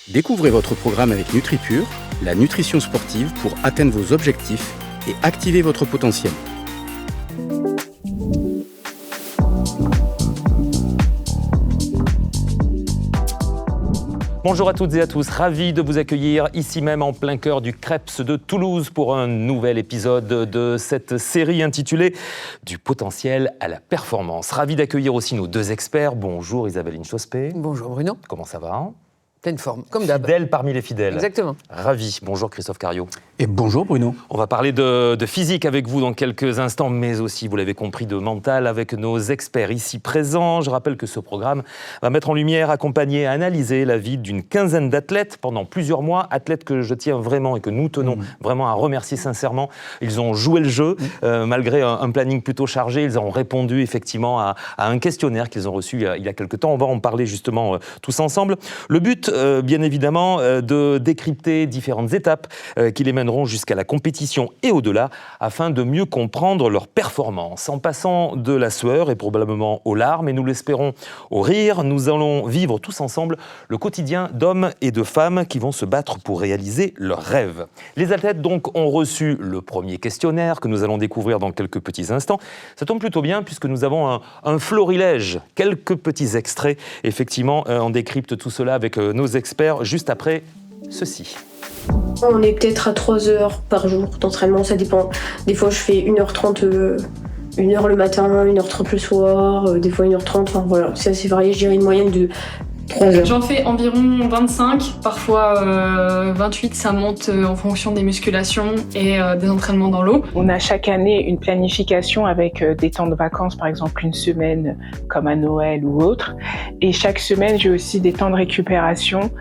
Découvrez votre programme avec NutriPure, la nutrition sportive pour atteindre vos objectifs et activer votre potentiel. Bonjour à toutes et à tous, ravi de vous accueillir ici même en plein cœur du Creps de Toulouse pour un nouvel épisode de cette série intitulée « Du potentiel à la performance ». Ravi d'accueillir aussi nos deux experts. Bonjour Isabeline Chospé. Bonjour Bruno. Comment ça va ? Pleine forme, comme d'hab. Fidèle parmi les fidèles. Exactement. Ravi. Bonjour Christophe Cariot. Et bonjour Bruno. On va parler de physique avec vous dans quelques instants, mais aussi, vous l'avez compris, de mental avec nos experts ici présents. Je rappelle que ce programme va mettre en lumière, accompagner, analyser la vie d'une quinzaine d'athlètes pendant plusieurs mois. Athlètes que je tiens vraiment et que nous tenons vraiment à remercier sincèrement. Ils ont joué le jeu, malgré un planning plutôt chargé. Ils ont répondu effectivement à un questionnaire qu'ils ont reçu il y a quelques temps. On va en parler justement tous ensemble. Le but, bien évidemment, de décrypter différentes étapes qui les mèneront jusqu'à la compétition et au-delà, afin de mieux comprendre leur performance. En passant de la sueur et probablement aux larmes, et nous l'espérons au rire, nous allons vivre tous ensemble le quotidien d'hommes et de femmes qui vont se battre pour réaliser leurs rêves. Les athlètes donc ont reçu le premier questionnaire que nous allons découvrir dans quelques petits instants. Ça tombe plutôt bien puisque nous avons un florilège, quelques petits extraits. Effectivement, on décrypte tout cela avec nos experts juste après ceci. On est peut-être à 3 heures par jour d'entraînement, ça dépend. Des fois, je fais 1h30, 1h le matin, 1h30 le soir, des fois 1h30, enfin voilà, c'est assez varié, je dirais une moyenne de 3 heures. J'en fais environ 25, parfois 28, ça monte en fonction des musculations et des entraînements dans l'eau. On a chaque année une planification avec des temps de vacances, par exemple une semaine comme à Noël ou autre. Et chaque semaine, j'ai aussi des temps de récupération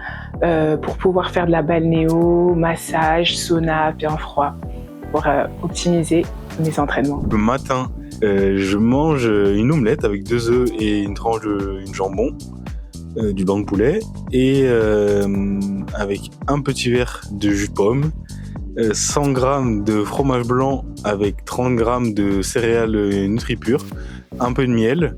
pour pouvoir faire de la balnéo, massage, sauna, bien froid, pour optimiser mes entraînements. Le matin, je mange une omelette avec 2 œufs et une tranche de jambon. Du blanc de poulet et avec un petit verre de jus de pomme, 100 g de fromage blanc avec 30 g de céréales NutriPure, un peu de miel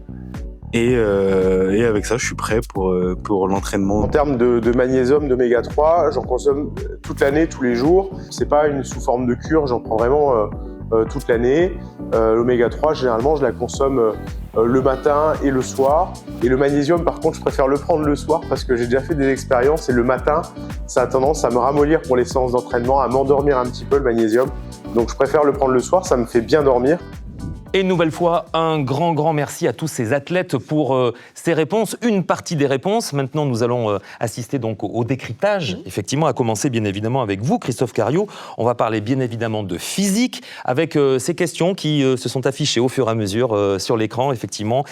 et avec ça je suis prêt pour l'entraînement. En termes de magnésium, d'oméga 3, j'en consomme toute l'année, tous les jours. C'est pas sous forme de cure, j'en prends vraiment toute l'année. L'oméga 3, généralement, je la consomme le matin et le soir. Et le magnésium, par contre, je préfère le prendre le soir parce que j'ai déjà fait des expériences et le matin, ça a tendance à me ramollir pour les séances d'entraînement, à m'endormir un petit peu le magnésium. Donc je préfère le prendre le soir, ça me fait bien dormir. Et une nouvelle fois, un grand merci à tous ces athlètes pour ces réponses. Une partie des réponses. Maintenant, nous allons assister donc au décryptage. Effectivement, à commencer bien évidemment avec vous, Christophe Cariot. On va parler bien évidemment de physique avec ces questions qui se sont affichées au fur et à mesure sur l'écran. Effectivement,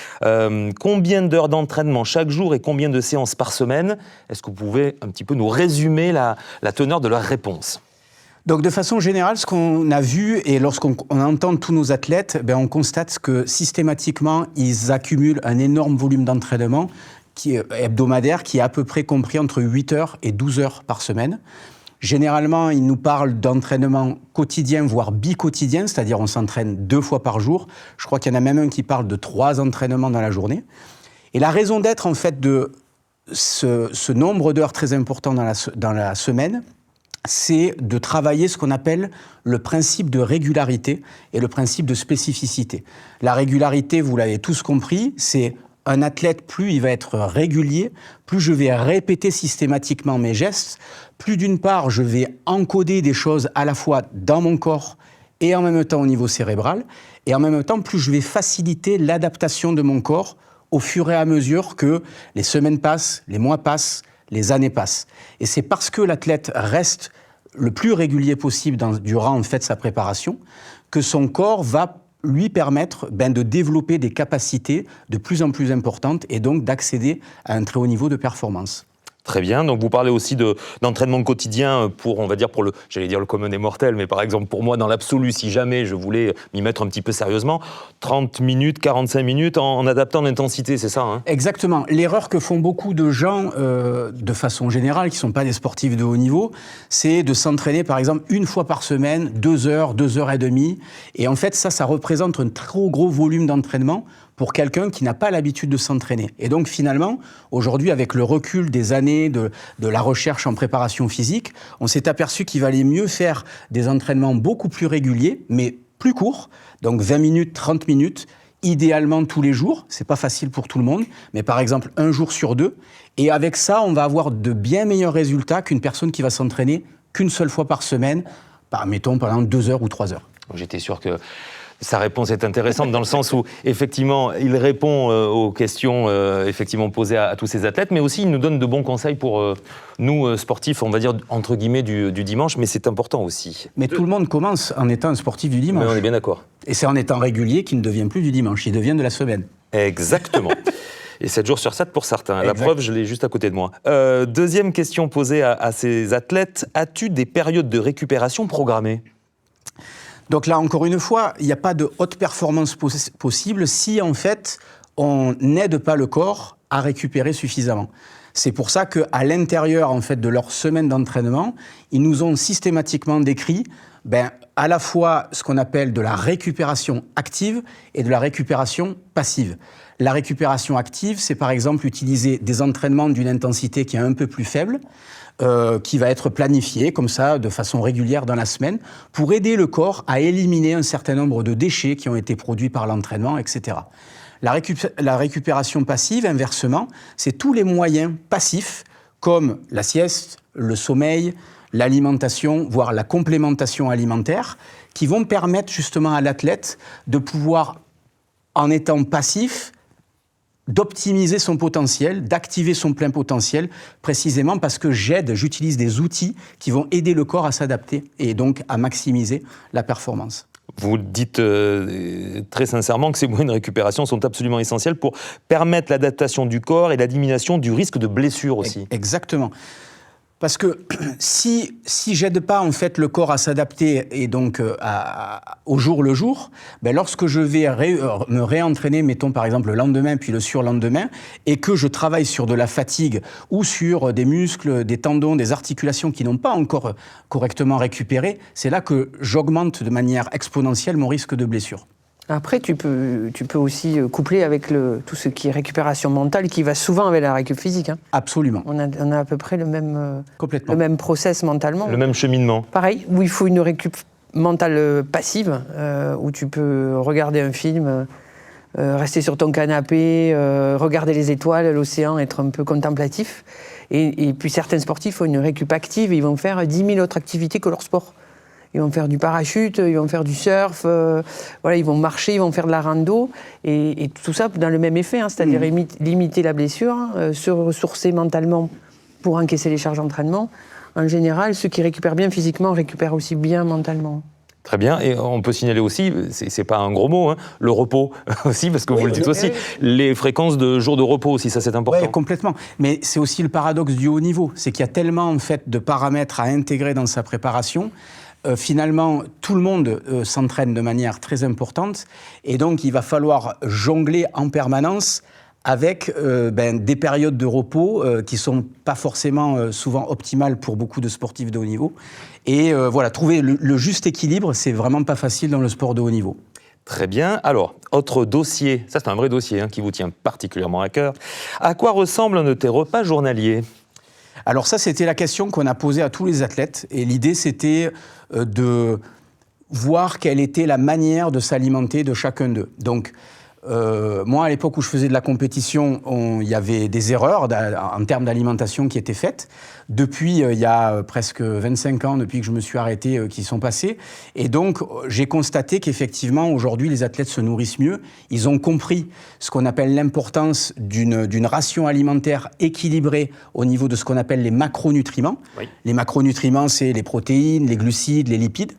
combien d'heures d'entraînement chaque jour et combien de séances par semaine ? Est-ce que vous pouvez un petit peu nous résumer la teneur de leurs réponses ? Donc de façon générale, ce qu'on a vu, et lorsqu'on entend tous nos athlètes, on constate que systématiquement, ils accumulent un énorme volume d'entraînement hebdomadaire qui est à peu près compris entre 8 heures et 12 heures par semaine. Généralement, ils nous parlent d'entraînement quotidien, voire bi-quotidien, c'est-à-dire on s'entraîne 2 fois par jour. Je crois qu'il y en a même un qui parle de 3 entraînements dans la journée. Et la raison d'être, en fait, de ce nombre d'heures très important dans la semaine, c'est de travailler ce qu'on appelle le principe de régularité et le principe de spécificité. La régularité, vous l'avez tous compris, c'est un athlète, plus il va être régulier, plus je vais répéter systématiquement mes gestes, plus d'une part je vais encoder des choses à la fois dans mon corps et en même temps au niveau cérébral, et en même temps plus je vais faciliter l'adaptation de mon corps au fur et à mesure que les semaines passent, les mois passent, les années passent. Et c'est parce que l'athlète reste le plus régulier possible durant en fait, sa préparation que son corps va lui permettre de développer des capacités de plus en plus importantes et donc d'accéder à un très haut niveau de performance. Très bien, donc vous parlez aussi d'entraînement quotidien pour, on va dire, le commun des mortels, mais par exemple pour moi, dans l'absolu, si jamais je voulais m'y mettre un petit peu sérieusement, 30 minutes, 45 minutes en adaptant l'intensité, c'est ça hein ? Exactement. L'erreur que font beaucoup de gens, de façon générale, qui ne sont pas des sportifs de haut niveau, c'est de s'entraîner par exemple une fois par semaine, 2 heures, 2 heures et demie, et en fait ça représente un trop gros volume d'entraînement pour quelqu'un qui n'a pas l'habitude de s'entraîner. Et donc finalement, aujourd'hui, avec le recul des années de la recherche en préparation physique, on s'est aperçu qu'il valait mieux faire des entraînements beaucoup plus réguliers, mais plus courts, donc 20 minutes, 30 minutes, idéalement tous les jours. C'est pas facile pour tout le monde, mais par exemple 1 jour sur 2. Et avec ça, on va avoir de bien meilleurs résultats qu'une personne qui va s'entraîner qu'une seule fois par semaine, mettons pendant 2 heures ou 3 heures. J'étais sûr que sa réponse est intéressante dans le sens où, effectivement, il répond aux questions effectivement posées à tous ces athlètes, mais aussi il nous donne de bons conseils pour nous, sportifs, on va dire, entre guillemets, du dimanche, mais c'est important aussi. Mais tout le monde commence en étant un sportif du dimanche. Mais on est bien d'accord. Et c'est en étant régulier qu'il ne devient plus du dimanche, il devient de la semaine. Exactement. Et 7 jours sur 7 pour certains. Exact. La preuve, je l'ai juste à côté de moi. Deuxième question posée à ces athlètes. As-tu des périodes de récupération programmées ? Donc là, encore une fois, il n'y a pas de haute performance possible si, en fait, on n'aide pas le corps à récupérer suffisamment. C'est pour ça qu'à l'intérieur, en fait, de leur semaine d'entraînement, ils nous ont systématiquement décrit à la fois ce qu'on appelle de la récupération active et de la récupération passive. La récupération active, c'est par exemple utiliser des entraînements d'une intensité qui est un peu plus faible, qui va être planifié comme ça, de façon régulière dans la semaine, pour aider le corps à éliminer un certain nombre de déchets qui ont été produits par l'entraînement, etc. La récupération passive, inversement, c'est tous les moyens passifs, comme la sieste, le sommeil, l'alimentation, voire la complémentation alimentaire, qui vont permettre justement à l'athlète de pouvoir, en étant passif, d'optimiser son potentiel, d'activer son plein potentiel, précisément parce que j'utilise des outils qui vont aider le corps à s'adapter et donc à maximiser la performance. Vous dites très sincèrement que ces moyens de récupération sont absolument essentiels pour permettre l'adaptation du corps et la diminution du risque de blessure aussi. Exactement. Parce que si j'aide pas en fait le corps à s'adapter et donc au jour le jour, lorsque je vais me réentraîner, mettons par exemple le lendemain puis le surlendemain, et que je travaille sur de la fatigue ou sur des muscles, des tendons, des articulations qui n'ont pas encore correctement récupéré, c'est là que j'augmente de manière exponentielle mon risque de blessure. Après, tu peux aussi coupler avec tout ce qui est récupération mentale, qui va souvent avec la récup physique. Hein. Absolument. On a à peu près le même process mentalement. Le même cheminement. Pareil, où il faut une récup mentale passive, où tu peux regarder un film, rester sur ton canapé, regarder les étoiles, l'océan, être un peu contemplatif. Et puis certains sportifs ont une récup active et ils vont faire 10 000 autres activités que leur sport. Ils vont faire du parachute, ils vont faire du surf, ils vont marcher, ils vont faire de la rando, et tout ça dans le même effet, c'est-à-dire limiter la blessure, se ressourcer mentalement pour encaisser les charges d'entraînement. En général, ceux qui récupèrent bien physiquement récupèrent aussi bien mentalement. Très bien, et on peut signaler aussi, c'est pas un gros mot, le repos aussi, parce que vous le dites aussi, les fréquences de jours de repos aussi, ça c'est important. Oui, complètement. Mais c'est aussi le paradoxe du haut niveau, c'est qu'il y a tellement en fait de paramètres à intégrer dans sa préparation. Finalement, tout le monde s'entraîne de manière très importante et donc il va falloir jongler en permanence avec des périodes de repos qui ne sont pas forcément souvent optimales pour beaucoup de sportifs de haut niveau. Et trouver le juste équilibre, c'est vraiment pas facile dans le sport de haut niveau. Très bien. Alors, autre dossier, ça c'est un vrai dossier qui vous tient particulièrement à cœur. À quoi ressemble un de tes repas journaliers ? Alors ça, c'était la question qu'on a posée à tous les athlètes. Et l'idée, c'était de voir quelle était la manière de s'alimenter de chacun d'eux. Donc, moi, à l'époque où je faisais de la compétition, il y avait des erreurs en termes d'alimentation qui étaient faites. Depuis, il y a presque 25 ans, depuis que je me suis arrêté, qui sont passés. Et donc, j'ai constaté qu'effectivement, aujourd'hui, les athlètes se nourrissent mieux. Ils ont compris ce qu'on appelle l'importance d'une ration alimentaire équilibrée au niveau de ce qu'on appelle les macronutriments. Oui. Les macronutriments, c'est les protéines, les glucides, les lipides.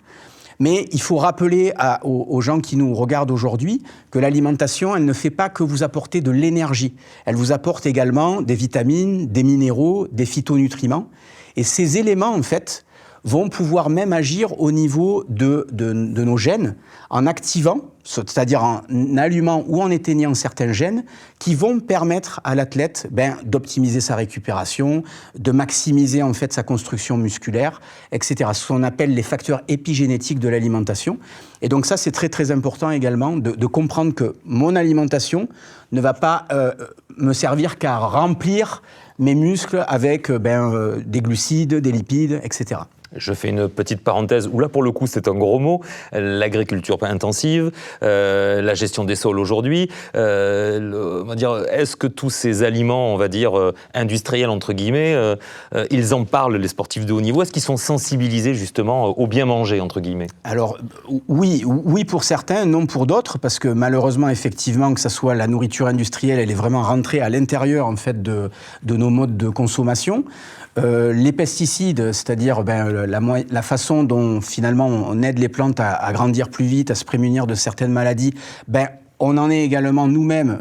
Mais il faut rappeler aux gens qui nous regardent aujourd'hui que l'alimentation, elle ne fait pas que vous apporter de l'énergie. Elle vous apporte également des vitamines, des minéraux, des phytonutriments. Et ces éléments, en fait, vont pouvoir même agir au niveau de nos gènes en activant, c'est-à-dire en allumant ou en éteignant certains gènes qui vont permettre à l'athlète d'optimiser sa récupération, de maximiser en fait sa construction musculaire, etc. Ce qu'on appelle les facteurs épigénétiques de l'alimentation. Et donc ça, c'est très très important également de comprendre que mon alimentation ne va pas me servir qu'à remplir mes muscles avec des glucides, des lipides, etc. Je fais une petite parenthèse, où là pour le coup c'est un gros mot, l'agriculture intensive, la gestion des sols aujourd'hui. On va dire, est-ce que tous ces aliments, on va dire, industriels entre guillemets, ils en parlent, les sportifs de haut niveau? Est-ce qu'ils sont sensibilisés justement au bien manger entre guillemets? Alors oui pour certains, non pour d'autres, parce que malheureusement effectivement que ça soit la nourriture industrielle, elle est vraiment rentrée à l'intérieur en fait de nos modes de consommation. Les pesticides, c'est-à-dire la façon dont finalement on aide les plantes à grandir plus vite, à se prémunir de certaines maladies, on en est également nous-mêmes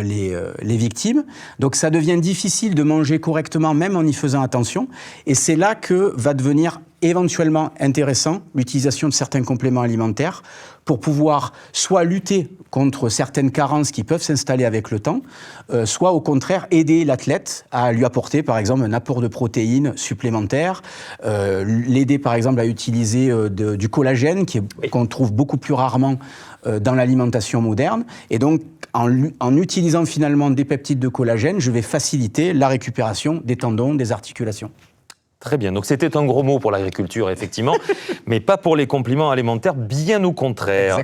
les victimes. Donc ça devient difficile de manger correctement, même en y faisant attention. Et c'est là que va devenir éventuellement intéressant l'utilisation de certains compléments alimentaires pour pouvoir soit lutter contre certaines carences qui peuvent s'installer avec le temps, soit au contraire aider l'athlète à lui apporter par exemple un apport de protéines supplémentaires, l'aider par exemple à utiliser du collagène qu'on trouve beaucoup plus rarement dans l'alimentation moderne. Et donc en utilisant finalement des peptides de collagène, je vais faciliter la récupération des tendons, des articulations. Très bien, donc c'était un gros mot pour l'agriculture, effectivement, mais pas pour les compléments alimentaires, bien au contraire.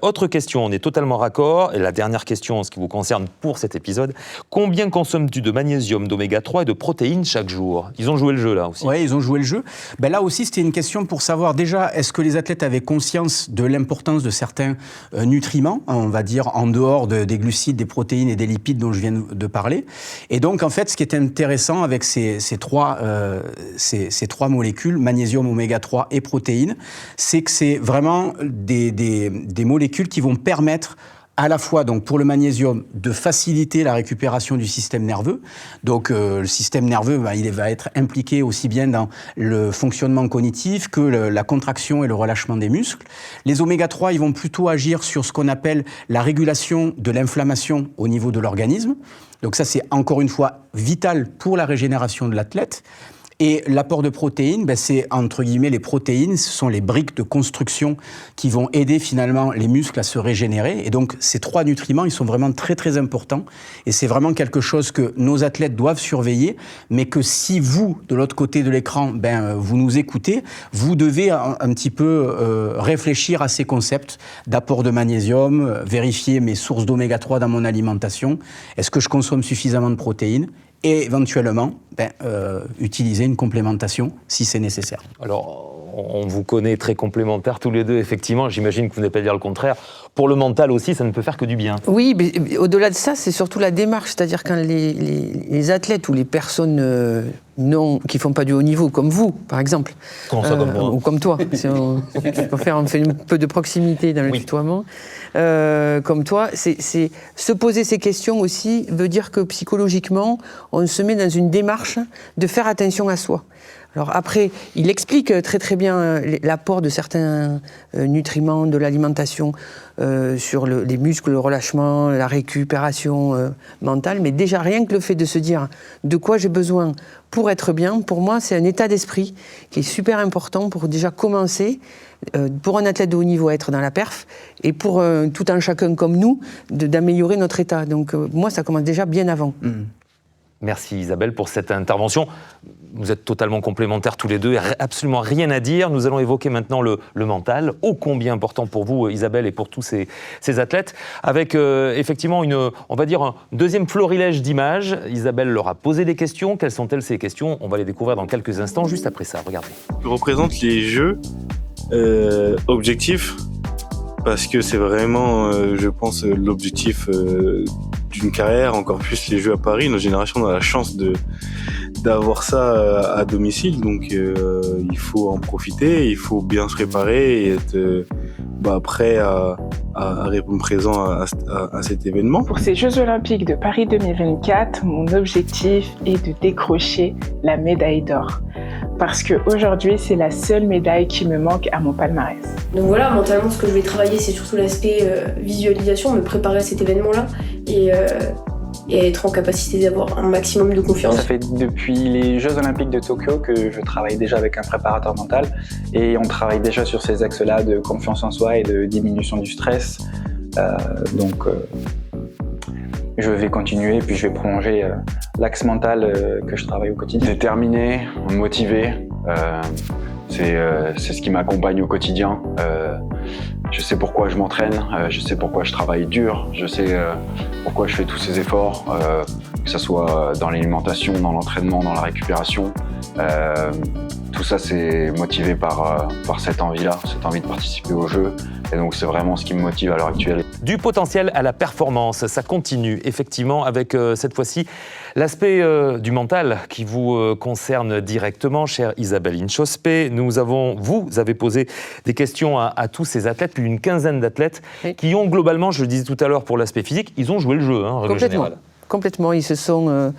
Autre question, on est totalement raccord, et la dernière question en ce qui vous concerne pour cet épisode, combien consommes-tu de magnésium, d'oméga 3 et de protéines chaque jour? Ils ont joué le jeu là aussi. Oui, ils ont joué le jeu. Là aussi, c'était une question pour savoir déjà, est-ce que les athlètes avaient conscience de l'importance de certains nutriments, on va dire en dehors des glucides, des protéines et des lipides dont je viens de parler. Et donc, en fait, ce qui est intéressant avec ces trois molécules, magnésium, oméga 3 et protéines, c'est que c'est vraiment des molécules qui vont permettre à la fois, donc, pour le magnésium, de faciliter la récupération du système nerveux. Donc, le système nerveux, il va être impliqué aussi bien dans le fonctionnement cognitif que la contraction et le relâchement des muscles. Les oméga 3, ils vont plutôt agir sur ce qu'on appelle la régulation de l'inflammation au niveau de l'organisme. Donc ça, c'est encore une fois vital pour la régénération de l'athlète. Et l'apport de protéines, c'est entre guillemets les protéines, ce sont les briques de construction qui vont aider finalement les muscles à se régénérer. Et donc ces trois nutriments, ils sont vraiment très très importants. Et c'est vraiment quelque chose que nos athlètes doivent surveiller, mais que si vous, de l'autre côté de l'écran, vous nous écoutez, vous devez un petit peu réfléchir à ces concepts d'apport de magnésium, vérifier mes sources d'oméga 3 dans mon alimentation. Est-ce que je consomme suffisamment de protéines ? Et éventuellement, utiliser une complémentation si c'est nécessaire. Alors, on vous connaît très complémentaires tous les deux, effectivement, j'imagine que vous n'allez pas dire le contraire. Pour le mental aussi, ça ne peut faire que du bien. Oui, mais au-delà de ça, c'est surtout la démarche, c'est-à-dire quand les athlètes ou les personnes qui ne font pas du haut niveau, comme vous, par exemple, comme moi. ou comme toi, si on fait un peu de proximité dans le tutoiement, comme toi, c'est se poser ces questions aussi veut dire que psychologiquement, on se met dans une démarche de faire attention à soi. Alors après, il explique très très bien l'apport de certains nutriments de l'alimentation sur les muscles, le relâchement, la récupération mentale, mais déjà rien que le fait de se dire de quoi j'ai besoin pour être bien, pour moi c'est un état d'esprit qui est super important pour déjà commencer, pour un athlète de haut niveau à être dans la perf, et pour tout un chacun comme nous, d'améliorer notre état. Donc moi ça commence déjà bien avant. Merci Isabelle pour cette intervention. Vous êtes totalement complémentaires tous les deux, absolument rien à dire. Nous allons évoquer maintenant le mental, ô combien important pour vous Isabelle et pour tous ces athlètes, avec effectivement on va dire un deuxième florilège d'images. Isabelle leur a posé des questions. Quelles sont-elles ces questions? On va les découvrir dans quelques instants, juste après ça, regardez. Je représente les jeux objectifs, parce que c'est vraiment, je pense, l'objectif d'une carrière, encore plus les Jeux à Paris. Notre génération a la chance d'avoir ça à domicile, donc il faut en profiter, il faut bien se préparer et être prêt à répondre présent à cet événement. Pour ces Jeux Olympiques de Paris 2024, mon objectif est de décrocher la médaille d'or. parce qu'aujourd'hui, c'est la seule médaille qui me manque à mon palmarès. Donc voilà, mentalement, ce que je vais travailler, c'est surtout l'aspect visualisation, me préparer à cet événement-là et être en capacité d'avoir un maximum de confiance. Ça fait depuis les Jeux Olympiques de Tokyo que je travaille déjà avec un préparateur mental et on travaille déjà sur ces axes-là de confiance en soi et de diminution du stress. Je vais continuer, puis je vais prolonger l'axe mental que je travaille au quotidien. Déterminé, motivé, c'est ce qui m'accompagne au quotidien. Je sais pourquoi je m'entraîne, je sais pourquoi je travaille dur, je sais pourquoi je fais tous ces efforts, que ce soit dans l'alimentation, dans l'entraînement, dans la récupération. Tout ça, c'est motivé par cette envie-là, cette envie de participer au jeu. Et donc, c'est vraiment ce qui me motive à l'heure actuelle. Du potentiel à la performance, ça continue effectivement avec cette fois-ci l'aspect du mental qui vous concerne directement, chère Isabelle Inchospé. Vous avez posé des questions à tous ces athlètes, plus d'une quinzaine d'athlètes qui ont globalement, je le disais tout à l'heure pour l'aspect physique, ils ont joué le jeu, en règle générale. Complètement, ils se sont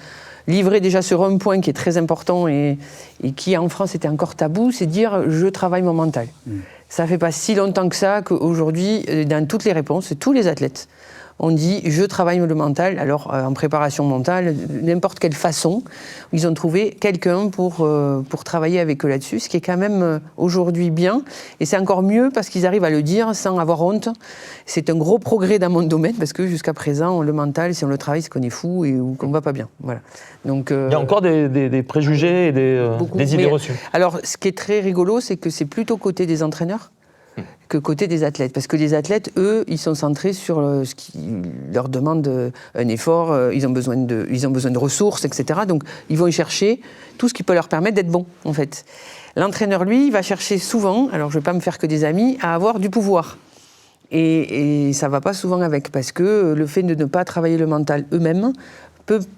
livrés déjà sur un point qui est très important et qui en France était encore tabou, c'est dire je travaille mon mental. Ça fait pas si longtemps que ça qu'aujourd'hui, dans toutes les réponses, tous les athlètes, on dit je travaille le mental. Alors en préparation mentale, n'importe quelle façon, ils ont trouvé quelqu'un pour travailler avec eux là-dessus, ce qui est quand même aujourd'hui bien. Et c'est encore mieux parce qu'ils arrivent à le dire sans avoir honte. C'est un gros progrès dans mon domaine parce que jusqu'à présent, le mental, si on le travaille, c'est qu'on est fou ou qu'on ne va pas bien. Voilà. Donc, il y a encore des préjugés et des idées reçues. Alors, ce qui est très rigolo, c'est que c'est plutôt côté des entraîneurs que côté des athlètes. Parce que les athlètes, eux, ils sont centrés sur ce qui leur demande un effort, ils ont besoin de ressources, etc. Donc, ils vont y chercher tout ce qui peut leur permettre d'être bons, en fait. L'entraîneur, lui, va chercher souvent, alors je ne vais pas me faire que des amis, à avoir du pouvoir. Et ça ne va pas souvent avec, parce que le fait de ne pas travailler le mental eux-mêmes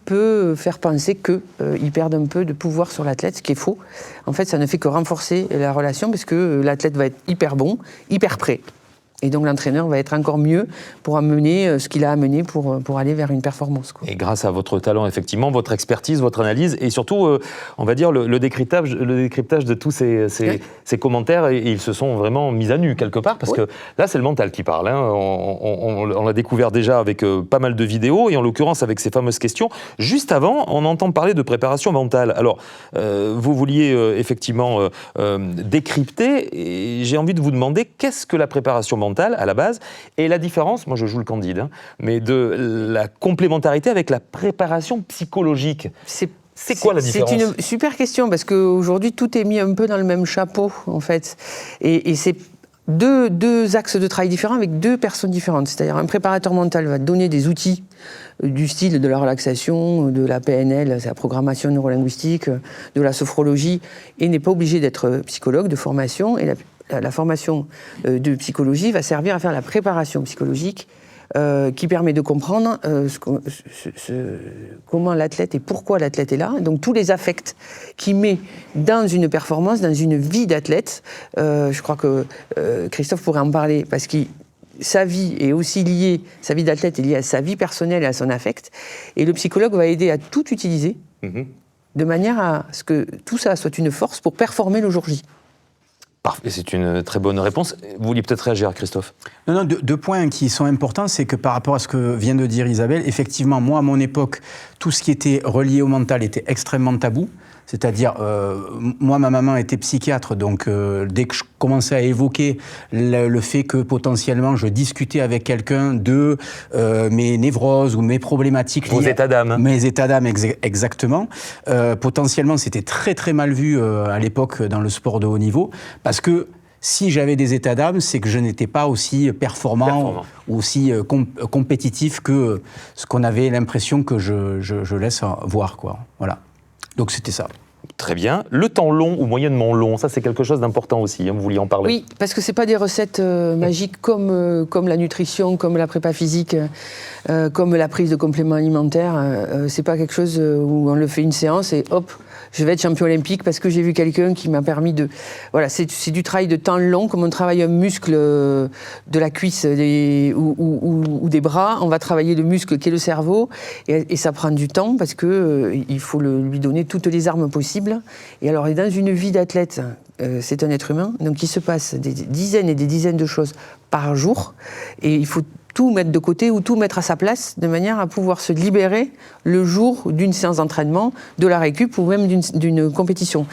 peut faire penser qu'ils perdent un peu de pouvoir sur l'athlète, ce qui est faux. En fait, ça ne fait que renforcer la relation, parce que l'athlète va être hyper bon, hyper prêt. Et donc l'entraîneur va être encore mieux pour amener ce qu'il a amené pour aller vers une performance, quoi. Et grâce à votre talent, effectivement, votre expertise, votre analyse, et surtout, on va dire, le décryptage de tous ces commentaires, et ils se sont vraiment mis à nu quelque part, parce que là, c'est le mental qui parle. Hein. On l'a découvert déjà avec pas mal de vidéos, et en l'occurrence avec ces fameuses questions. Juste avant, on entend parler de préparation mentale. Alors, vous vouliez effectivement décrypter, et j'ai envie de vous demander, qu'est-ce que la préparation mentale à la base, et la différence, moi je joue le candide, hein, mais de la complémentarité avec la préparation psychologique. C'est quoi la différence ? C'est une super question, parce qu'aujourd'hui tout est mis un peu dans le même chapeau, en fait. Et c'est deux axes de travail différents avec deux personnes différentes. C'est-à-dire un préparateur mental va donner des outils du style de la relaxation, de la PNL, c'est la programmation neurolinguistique, de la sophrologie, et n'est pas obligé d'être psychologue de formation. Et la formation de psychologie va servir à faire la préparation psychologique qui permet de comprendre comment l'athlète et pourquoi l'athlète est là. Donc tous les affects qu'il met dans une performance, dans une vie d'athlète. Je crois que Christophe pourrait en parler parce que sa vie est aussi liée, sa vie d'athlète est liée à sa vie personnelle et à son affect. Et le psychologue va aider à tout utiliser de manière à ce que tout ça soit une force pour performer le jour J. Parfait, c'est une très bonne réponse. Vous vouliez peut-être réagir, Christophe ? Non, deux points qui sont importants, c'est que par rapport à ce que vient de dire Isabelle, effectivement, moi, à mon époque, tout ce qui était relié au mental était extrêmement tabou. C'est-à-dire, moi, ma maman était psychiatre, donc dès que je commençais à évoquer le fait que potentiellement je discutais avec quelqu'un de mes névroses ou mes problématiques... Vos états d'âme. Mes états d'âme, exactement. Potentiellement, c'était très très mal vu à l'époque dans le sport de haut niveau, parce que si j'avais des états d'âme, c'est que je n'étais pas aussi performant. Ou aussi compétitif que ce qu'on avait l'impression que je laisse voir, quoi. Voilà. Donc c'était ça. Très bien. Le temps long ou moyennement long, ça c'est quelque chose d'important aussi, hein, vous vouliez en parler. Oui, parce que c'est pas des recettes magiques comme la nutrition, comme la prépa physique, comme la prise de compléments alimentaires. C'est pas quelque chose où on le fait une séance et hop, je vais être champion olympique parce que j'ai vu quelqu'un qui m'a permis de... Voilà, c'est du travail de temps long, comme on travaille un muscle de la cuisse ou des bras, on va travailler le muscle qui est le cerveau, et ça prend du temps parce qu'il faut lui donner toutes les armes possibles. Et alors, dans une vie d'athlète, c'est un être humain, donc il se passe des dizaines et des dizaines de choses par jour, et il faut tout mettre de côté ou tout mettre à sa place, de manière à pouvoir se libérer le jour d'une séance d'entraînement, de la récup ou même d'une compétition.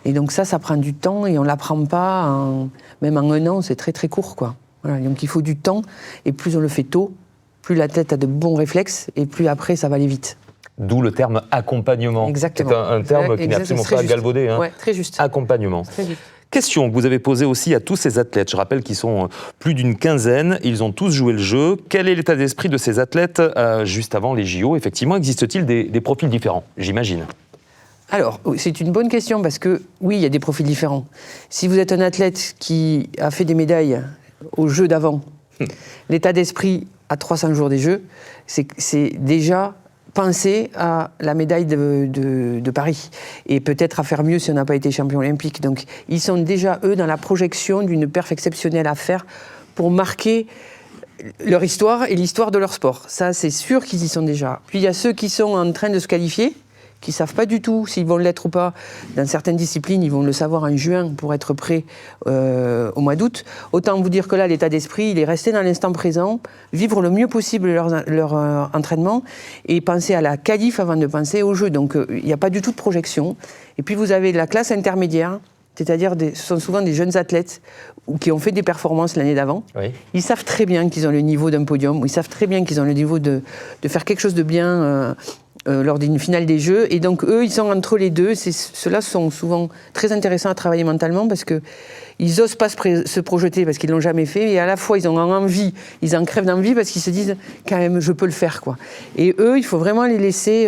Et donc ça prend du temps et on ne l'apprend pas, même en 1 an, c'est très très court, quoi. Voilà, donc il faut du temps, et plus on le fait tôt, plus l'athlète a de bons réflexes, et plus après ça va aller vite. D'où le terme accompagnement. Exactement. C'est un terme qui n'est absolument pas galvaudé. Oui, très juste. Accompagnement. Très juste. Question que vous avez posée aussi à tous ces athlètes. Je rappelle qu'ils sont plus d'une quinzaine. Ils ont tous joué le jeu. Quel est l'état d'esprit de ces athlètes juste avant les JO? Effectivement, existe-t-il des profils différents, j'imagine? Alors, c'est une bonne question parce que, oui, il y a des profils différents. Si vous êtes un athlète qui a fait des médailles aux Jeux d'avant, l'état d'esprit à 300 jours des Jeux, c'est déjà penser à la médaille de Paris et peut-être à faire mieux si on n'a pas été champion olympique. Donc, ils sont déjà, eux, dans la projection d'une perf exceptionnelle à faire pour marquer leur histoire et l'histoire de leur sport. Ça, c'est sûr qu'ils y sont déjà. Puis, il y a ceux qui sont en train de se qualifier, qui ne savent pas du tout s'ils vont l'être ou pas. Dans certaines disciplines, ils vont le savoir en juin pour être prêts au mois d'août. Autant vous dire que là, l'état d'esprit, il est resté dans l'instant présent, vivre le mieux possible leur entraînement et penser à la qualif avant de penser au jeu. Donc, il n'y a pas du tout de projection. Et puis, vous avez la classe intermédiaire, c'est-à-dire ce sont souvent des jeunes athlètes qui ont fait des performances l'année d'avant. Oui. Ils savent très bien qu'ils ont le niveau d'un podium, ou ils savent très bien qu'ils ont le niveau de faire quelque chose de bien lors d'une finale des Jeux. Et donc, eux, ils sont entre les deux. Ceux-là sont souvent très intéressants à travailler mentalement parce qu'ils n'osent pas se projeter parce qu'ils ne l'ont jamais fait. Et à la fois, ils ont envie, ils en crèvent d'envie parce qu'ils se disent quand même, je peux le faire, quoi. Et eux, il faut vraiment les laisser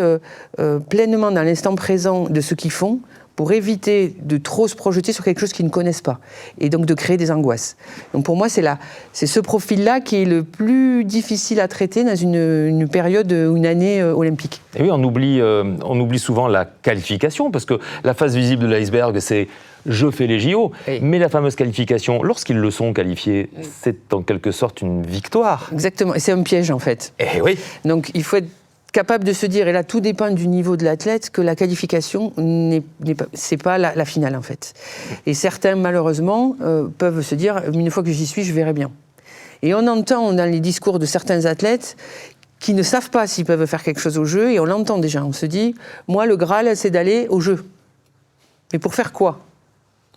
pleinement dans l'instant présent de ce qu'ils font, pour éviter de trop se projeter sur quelque chose qu'ils ne connaissent pas, et donc de créer des angoisses. Donc pour moi, c'est ce profil-là qui est le plus difficile à traiter dans une période ou une année olympique. Et oui, on oublie souvent la qualification, parce que la face visible de l'iceberg, c'est « je fais les JO oui. », mais la fameuse qualification, lorsqu'ils le sont qualifiés, oui. c'est en quelque sorte une victoire. Exactement, et c'est un piège en fait. Et oui. Donc il faut être capable de se dire, et là tout dépend du niveau de l'athlète, que la qualification c'est pas la finale en fait. Et certains malheureusement peuvent se dire, une fois que j'y suis, je verrai bien. Et on entend dans les discours de certains athlètes qui ne savent pas s'ils peuvent faire quelque chose au jeu, et on l'entend déjà, on se dit, moi le Graal c'est d'aller au jeu. Mais pour faire quoi ?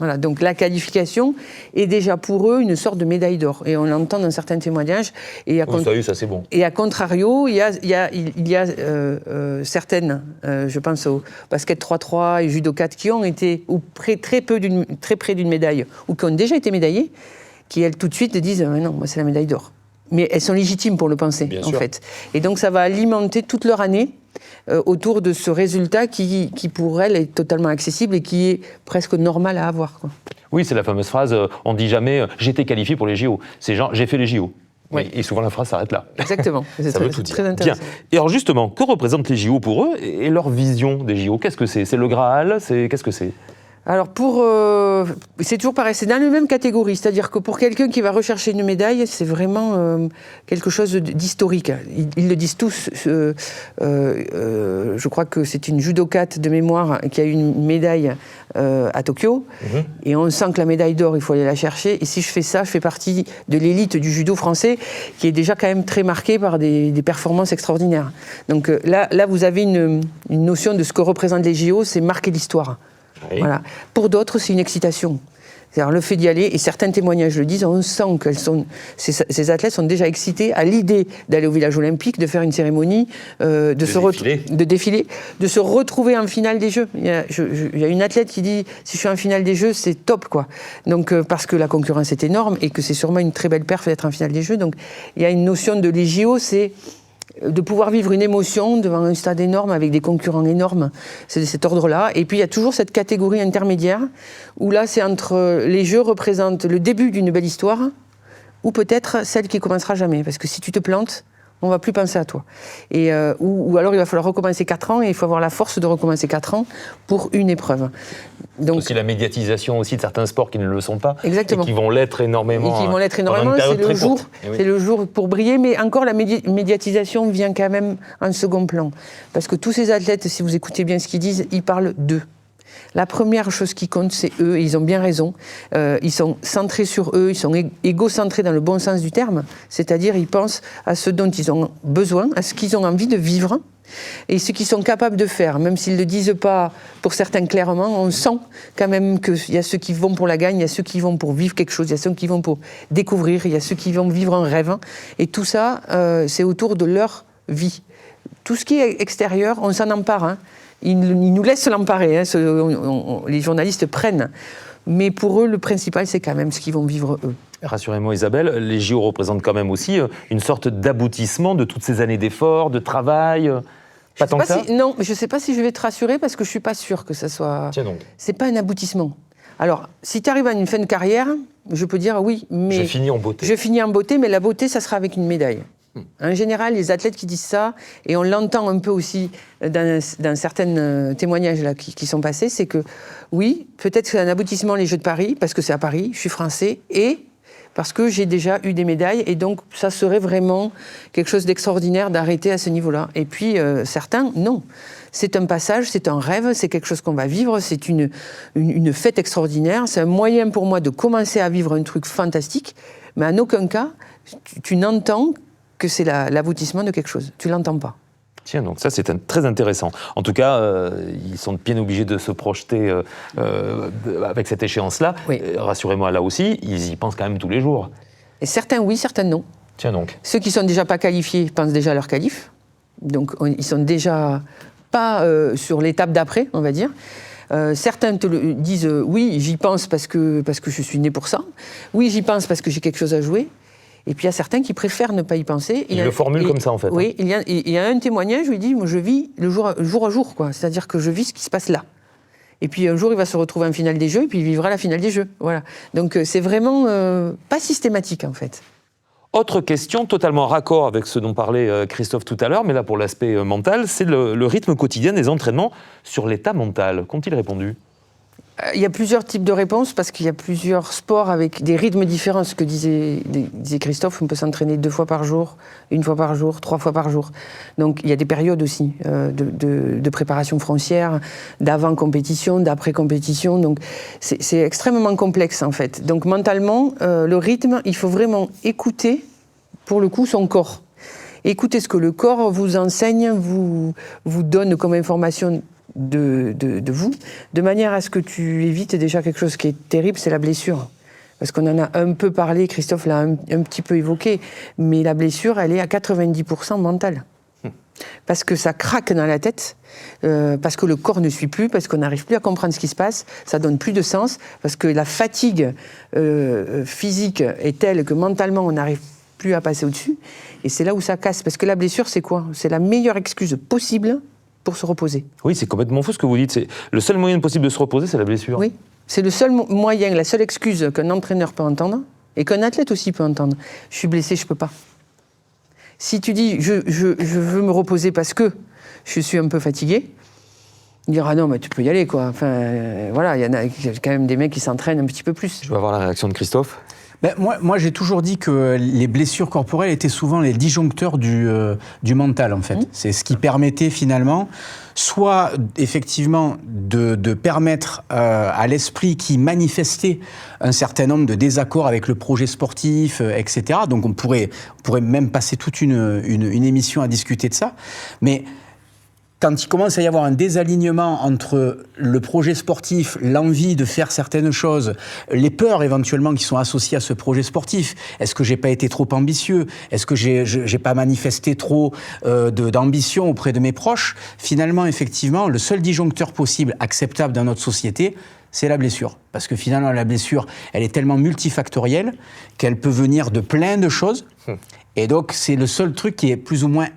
Voilà, donc la qualification est déjà pour eux une sorte de médaille d'or. Et on l'entend dans certains témoignages. Et ça c'est bon. Et à contrario, il y a certaines, je pense au basket 3-3 et judo 4, qui ont été très près d'une médaille, ou qui ont déjà été médaillées, qui elles tout de suite disent non, moi c'est la médaille d'or. Mais elles sont légitimes pour le penser, bien en sûr. Fait. Et donc ça va alimenter toute leur année autour de ce résultat qui, pour elles, est totalement accessible et qui est presque normal à avoir, quoi. Oui, c'est la fameuse phrase, on ne dit jamais « j'ai été qualifié pour les JO ». C'est genre « j'ai fait les JO ». Oui. Et souvent la phrase s'arrête là. Exactement, ça veut tout dire. Très intéressant. Bien. Et alors justement, que représentent les JO pour eux et leur vision des JO? Qu'est-ce que c'est? C'est le Graal? Qu'est-ce que c'est? Alors c'est toujours pareil, c'est dans la même catégorie, c'est-à-dire que pour quelqu'un qui va rechercher une médaille, c'est vraiment quelque chose d'historique. Ils le disent tous. Je crois que c'est une judokate de mémoire qui a eu une médaille à Tokyo, et on sent que la médaille d'or, il faut aller la chercher. Et si je fais ça, je fais partie de l'élite du judo français, qui est déjà quand même très marquée par des performances extraordinaires. Donc là, vous avez une notion de ce que représentent les JO, c'est marquer l'histoire. Oui. Voilà. Pour d'autres, c'est une excitation. C'est-à-dire le fait d'y aller, et certains témoignages le disent, on sent que ces athlètes sont déjà excités à l'idée d'aller au village olympique, de faire une cérémonie, de défiler, de se retrouver en finale des Jeux. Il y a une athlète qui dit, si je suis en finale des Jeux, c'est top, quoi. Donc, parce que la concurrence est énorme et que c'est sûrement une très belle perf d'être en finale des Jeux. Donc il y a une notion de les JO, c'est de pouvoir vivre une émotion devant un stade énorme avec des concurrents énormes, c'est de cet ordre-là. Et puis il y a toujours cette catégorie intermédiaire où là c'est entre les Jeux représentent le début d'une belle histoire ou peut-être celle qui commencera jamais. Parce que si tu te plantes, On ne va plus penser à toi. Et, ou alors il va falloir recommencer 4 ans et il faut avoir la force de recommencer 4 ans pour une épreuve. Donc, aussi la médiatisation aussi de certains sports qui ne le sont pas. Exactement. Et qui vont l'être énormément. Et qui vont l'être énormément, c'est le jour pour briller, mais encore la médiatisation vient quand même en second plan. Parce que tous ces athlètes, si vous écoutez bien ce qu'ils disent, ils parlent d'eux. La première chose qui compte, c'est eux, et ils ont bien raison. Ils sont centrés sur eux, ils sont égocentrés dans le bon sens du terme, c'est-à-dire ils pensent à ce dont ils ont besoin, à ce qu'ils ont envie de vivre, et ce qu'ils sont capables de faire, même s'ils ne le disent pas pour certains clairement, on sent quand même qu'il y a ceux qui vont pour la gagne, il y a ceux qui vont pour vivre quelque chose, il y a ceux qui vont pour découvrir, il y a ceux qui vont vivre un rêve, et tout ça, c'est autour de leur vie. Tout ce qui est extérieur, on s'en empare, hein. Ils nous laissent l'emparer, hein, les journalistes prennent. Mais pour eux, le principal, c'est quand même ce qu'ils vont vivre eux. Rassurez-moi Isabelle, les JO représentent quand même aussi une sorte d'aboutissement de toutes ces années d'efforts, de travail. Pas tant que ça ? Non, je ne sais pas si je vais te rassurer parce que je ne suis pas sûre que ça soit... Tiens donc. C'est pas un aboutissement. Alors, si tu arrives à une fin de carrière, je peux dire oui, mais... Je finis en beauté. Je finis en beauté, mais la beauté, ça sera avec une médaille. En général, les athlètes qui disent ça, et on l'entend un peu aussi dans certains témoignages là, qui sont passés, c'est que oui, peut-être que c'est un aboutissement les Jeux de Paris, parce que c'est à Paris, je suis français, et parce que j'ai déjà eu des médailles, et donc ça serait vraiment quelque chose d'extraordinaire d'arrêter à ce niveau-là. Et puis certains, non. C'est un passage, c'est un rêve, c'est quelque chose qu'on va vivre, c'est une fête extraordinaire, c'est un moyen pour moi de commencer à vivre un truc fantastique, mais en aucun cas, tu n'entends que c'est l'aboutissement de quelque chose. Tu ne l'entends pas. Tiens, donc ça, c'est très intéressant. En tout cas, ils sont bien obligés de se projeter avec cette échéance-là. Oui. Rassurez-moi, là aussi, ils y pensent quand même tous les jours. Et certains oui, certains non. Tiens donc. Ceux qui ne sont déjà pas qualifiés pensent déjà à leur qualif. Donc, ils ne sont déjà pas sur l'étape d'après, on va dire. Certains te le disent oui, j'y pense parce que je suis né pour ça. Oui, j'y pense parce que j'ai quelque chose à jouer. Et puis il y a certains qui préfèrent ne pas y penser. Ils le formulent comme ça en fait. Oui, il y a un témoignage où il dit moi je vis le jour à jour, quoi. C'est-à-dire que je vis ce qui se passe là. Et puis un jour il va se retrouver en finale des Jeux et puis il vivra la finale des Jeux. Voilà. Donc c'est vraiment pas systématique en fait. Autre question totalement raccord avec ce dont parlait Christophe tout à l'heure, mais là pour l'aspect mental, c'est le rythme quotidien des entraînements sur l'état mental. Qu'ont-ils répondu ? Il y a plusieurs types de réponses parce qu'il y a plusieurs sports avec des rythmes différents. Ce que disait Christophe, on peut s'entraîner 2 fois par jour, 1 fois par jour, 3 fois par jour. Donc il y a des périodes aussi de préparation foncière, d'avant-compétition, d'après-compétition. Donc c'est extrêmement complexe en fait. Donc mentalement, le rythme, il faut vraiment écouter, pour le coup, son corps. Écoutez ce que le corps vous enseigne, vous donne comme information de vous, de manière à ce que tu évites déjà quelque chose qui est terrible, c'est la blessure. Parce qu'on en a un peu parlé, Christophe l'a un petit peu évoqué, mais la blessure, elle est à 90% mentale. Parce que ça craque dans la tête, parce que le corps ne suit plus, parce qu'on n'arrive plus à comprendre ce qui se passe, ça donne plus de sens, parce que la fatigue physique est telle que mentalement, on n'arrive plus à passer au-dessus, et c'est là où ça casse. Parce que la blessure, c'est quoi ? C'est la meilleure excuse possible pour se reposer. Oui, c'est complètement fou ce que vous dites. Le seul moyen possible de se reposer, c'est la blessure. Oui, c'est le seul moyen, la seule excuse qu'un entraîneur peut entendre, et qu'un athlète aussi peut entendre. Je suis blessé, je ne peux pas. Si tu dis, je veux me reposer parce que je suis un peu fatigué, il dira, non, mais tu peux y aller, quoi. Enfin, voilà, il y a quand même des mecs qui s'entraînent un petit peu plus. Je vais avoir la réaction de Christophe. Ben, moi, j'ai toujours dit que les blessures corporelles étaient souvent les disjoncteurs du mental, en fait. C'est ce qui permettait finalement, soit effectivement de permettre à l'esprit qui manifestait un certain nombre de désaccords avec le projet sportif, etc. Donc on pourrait même passer toute une émission à discuter de ça. Mais quand il commence à y avoir un désalignement entre le projet sportif, l'envie de faire certaines choses, les peurs éventuellement qui sont associées à ce projet sportif, est-ce que j'ai pas été trop ambitieux ? Est-ce que j'ai pas manifesté trop d'ambition auprès de mes proches ? Finalement, effectivement, le seul disjoncteur possible, acceptable dans notre société, c'est la blessure. Parce que finalement, la blessure, elle est tellement multifactorielle qu'elle peut venir de plein de choses. Et donc, c'est le seul truc qui est plus ou moins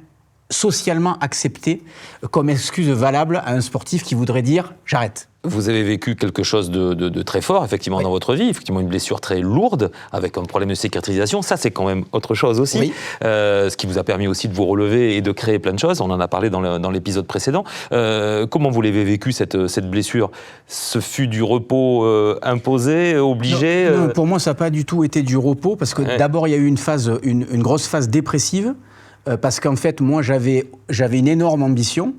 socialement accepté comme excuse valable à un sportif qui voudrait dire « j'arrête ». Vous avez vécu quelque chose de très fort, effectivement, dans votre vie, effectivement une blessure très lourde, avec un problème de cicatrisation. Ça, c'est quand même autre chose aussi, Oui. Ce qui vous a permis aussi de vous relever et de créer plein de choses. On en a parlé dans l'épisode précédent. Comment vous l'avez vécu, cette blessure ? Ce fut du repos imposé, obligé Non, pour moi, ça n'a pas du tout été du repos, parce que d'abord, il y a eu une grosse phase dépressive, parce qu'en fait, moi, j'avais une énorme ambition.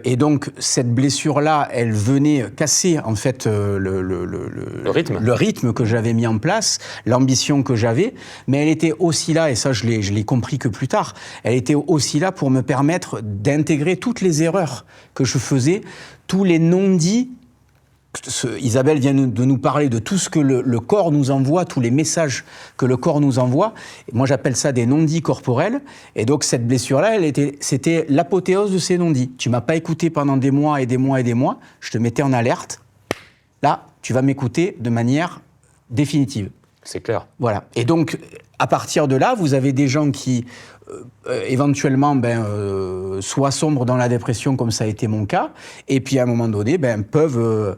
Et donc cette blessure-là, elle venait casser en fait le rythme que j'avais mis en place, l'ambition que j'avais, mais elle était aussi là, et ça je l'ai compris que plus tard, elle était aussi là pour me permettre d'intégrer toutes les erreurs que je faisais, tous les non-dits. Isabelle vient de nous parler de tout ce que le corps nous envoie, tous les messages que le corps nous envoie. Et moi, j'appelle ça des non-dits corporels. Et donc, cette blessure-là, c'était l'apothéose de ces non-dits. Tu m'as pas écouté pendant des mois et des mois et des mois. Je te mettais en alerte. Là, tu vas m'écouter de manière définitive. C'est clair. Voilà. Et donc, à partir de là, vous avez des gens qui, éventuellement, soit sombrent dans la dépression, comme ça a été mon cas, et puis à un moment donné, peuvent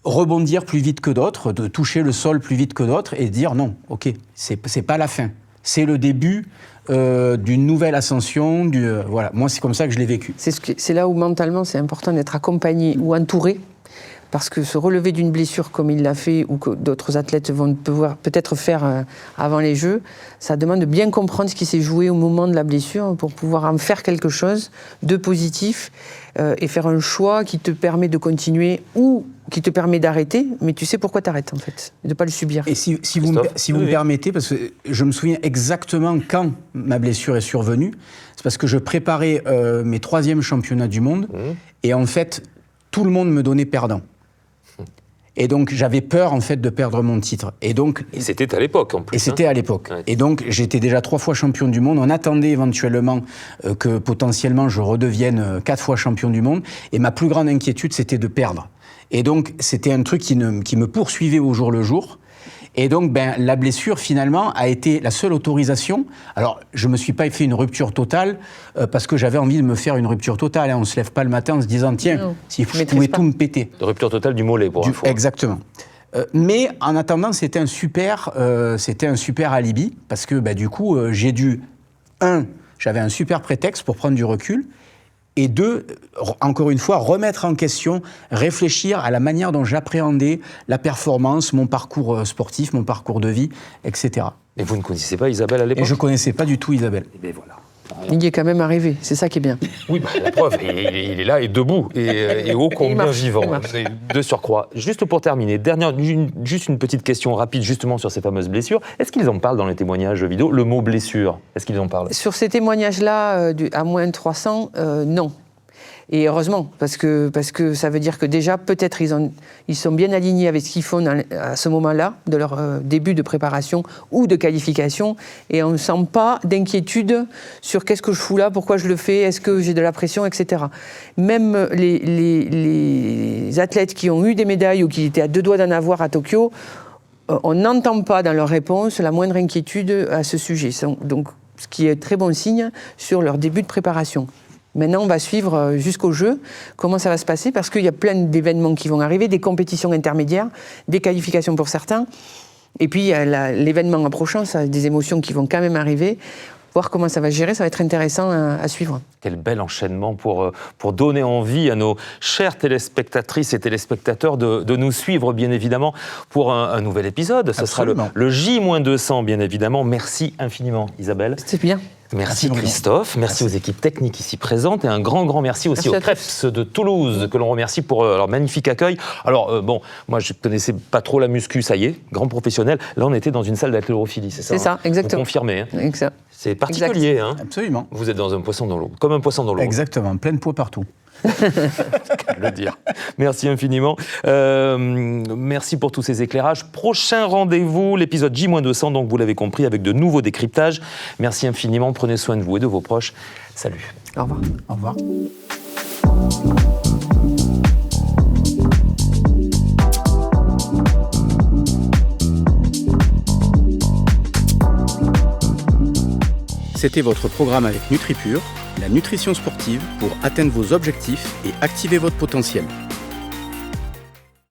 rebondir plus vite que d'autres, de toucher le sol plus vite que d'autres, et dire non, ok, c'est pas la fin. C'est le début d'une nouvelle ascension. Voilà. Moi, c'est comme ça que je l'ai vécu. C'est là où, mentalement, c'est important d'être accompagné ou entouré. Parce que se relever d'une blessure comme il l'a fait ou que d'autres athlètes vont pouvoir peut-être faire avant les Jeux, ça demande de bien comprendre ce qui s'est joué au moment de la blessure pour pouvoir en faire quelque chose de positif et faire un choix qui te permet de continuer ou qui te permet d'arrêter, mais tu sais pourquoi t'arrêtes en fait, et de ne pas le subir. Et si vous me permettez, parce que je me souviens exactement quand ma blessure est survenue, c'est parce que je préparais mes 3e championnats du monde, et en fait, tout le monde me donnait perdant. Et donc, j'avais peur, en fait, de perdre mon titre. Et c'était à l'époque, en plus. Et c'était à l'époque. Ouais. Et donc, j'étais déjà 3 fois champion du monde. On attendait éventuellement que, potentiellement, je redevienne 4 fois champion du monde. Et ma plus grande inquiétude, c'était de perdre. Et donc, c'était un truc qui me poursuivait au jour le jour. Et donc, la blessure, finalement, a été la seule autorisation. Alors, je ne me suis pas fait une rupture totale parce que j'avais envie de me faire une rupture totale. Hein. On ne se lève pas le matin en se disant, tiens, si je pouvais tout me péter. De rupture totale du mollet, pour info. Exactement. Mais en attendant, c'était un super alibi parce que, du coup, j'ai dû, j'avais un super prétexte pour prendre du recul. Et 2, encore une fois, remettre en question, réfléchir à la manière dont j'appréhendais la performance, mon parcours sportif, mon parcours de vie, etc. Et vous ne connaissez pas Isabelle à l'époque ? Et je ne connaissais pas du tout Isabelle. Et bien voilà. Il y est quand même arrivé, c'est ça qui est bien. Oui, la preuve, il est là et debout, et ô combien vivant, de surcroît. Juste pour terminer, juste une petite question rapide justement sur ces fameuses blessures. Est-ce qu'ils en parlent dans les témoignages vidéo, le mot blessure ? Est-ce qu'ils en parlent ? Sur ces témoignages-là, à moins de 300, non. Et heureusement, parce que ça veut dire que déjà, peut-être, ils sont bien alignés avec ce qu'ils font à ce moment-là, de leur début de préparation ou de qualification, et on ne sent pas d'inquiétude sur qu'est-ce que je fous là, pourquoi je le fais, est-ce que j'ai de la pression, etc. Même les athlètes qui ont eu des médailles ou qui étaient à 2 doigts d'en avoir à Tokyo, on n'entend pas dans leur réponse la moindre inquiétude à ce sujet. Donc, ce qui est très bon signe sur leur début de préparation. Maintenant, on va suivre jusqu'au jeu comment ça va se passer, parce qu'il y a plein d'événements qui vont arriver, des compétitions intermédiaires, des qualifications pour certains, et puis il y a l'événement approchant, ça a des émotions qui vont quand même arriver. Voir comment ça va gérer, ça va être intéressant à suivre. Quel bel enchaînement pour donner envie à nos chères téléspectatrices et téléspectateurs de nous suivre, bien évidemment, pour un nouvel épisode. Ce sera le J-200, bien évidemment. Merci infiniment, Isabelle. C'est bien. Merci Christophe, merci aux équipes techniques ici présentes et un grand merci aussi aux Crêpes de Toulouse que l'on remercie pour leur magnifique accueil. Alors moi je connaissais pas trop la muscu, ça y est, grand professionnel. Là on était dans une salle d'haltérophilie, c'est ça ? C'est ça, exactement. Vous confirmez, hein ? Exact. C'est particulier, hein ? Absolument. Vous êtes dans un poisson dans l'eau, comme un poisson dans l'eau. Exactement, plein de poids partout. Le dire. Merci infiniment. Merci pour tous ces éclairages. Prochain rendez-vous, l'épisode J-200, donc vous l'avez compris, avec de nouveaux décryptages. Merci infiniment. Prenez soin de vous et de vos proches. Salut. Au revoir. Au revoir. C'était votre programme avec NutriPure, la nutrition sportive pour atteindre vos objectifs et activer votre potentiel.